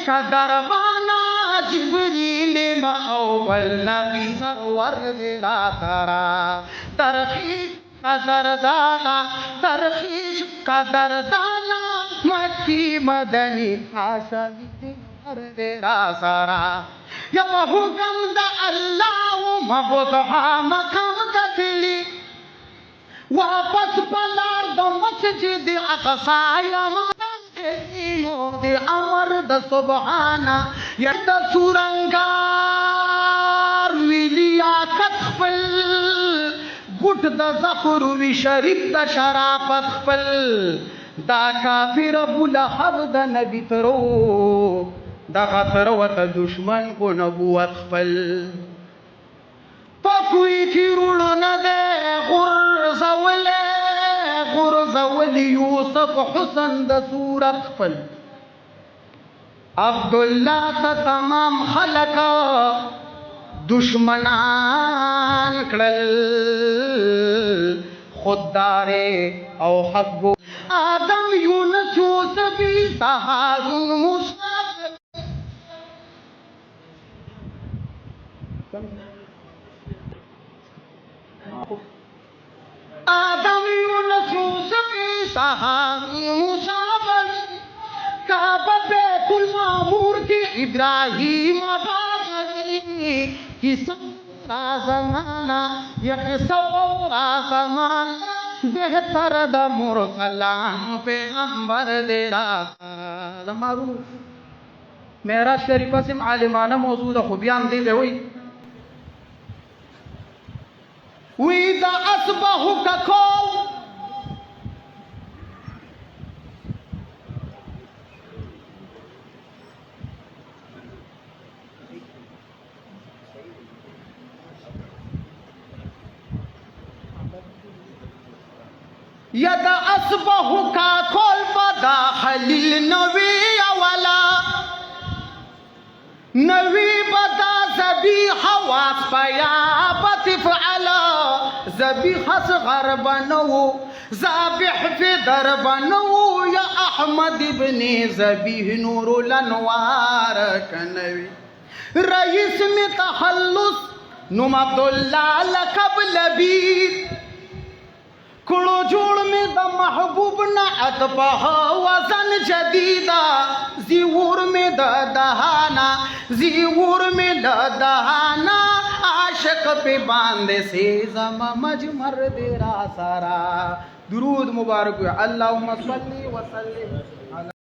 का दरबाना जिब्रील अव्वल नबी सरवर दिला तारा तरकीश का दरदाना तरकीश का दरदाना मक्की मदनी आशमी तेरा सारा या हुकम दा अल्लाह मबुदहा मकम कतली वापस पलार द मस्जिद अक़सा दे अमर द सुबहाना या द सुरंगार विलिया कत्फल गुट द ज़फ़र वी शरीफ द शराफत फल दा काफिर अबू लहब द नबी तरो दा खतर वत दुश्मन को नबूवत फल तो कोई थिरुण न दे गुरज़वल यूसुफ हुसन द सूरत फल अब्दुल्ला त तमाम खलक दुश्मनान कड़ल खुदारे औ हब्बो आदम यूनुस यूसुफ हारून मूसा आदम यूनुस यूसुफ हारून मूसा काबा बैतुल मामूर की इब्राहीम किसा ज़माना यकसौरा ज़माना बेहतर द मुरसलान पैगंबर दे रहा मारू मेरा शरीफ से आलिमाना मौजूद खुबियान दे हुई द असबहु का कौल यद असबहु का खोल बदा खलील नवी अवला नवी बदा जबी हवास पया बतिफ अला जबी हसगर बनो ज़ाबिह फिदर बनो या अहमद इब्ने जबी नूरुल अनवार कनवी रईस में तहल्लुस नुम अब्दुल्ला लक़ब लबीब कुड़ो जोड़ में द महबूब न अतबह वजन जदीदा ज़ीवुर में द दहाना ज़ीवुर में द दहाना आशिक पे बांधे से ज़मा मजमर देरा सारा दुरूद मुबारक अल्लाहुम्मा सल्ली व सल्लिम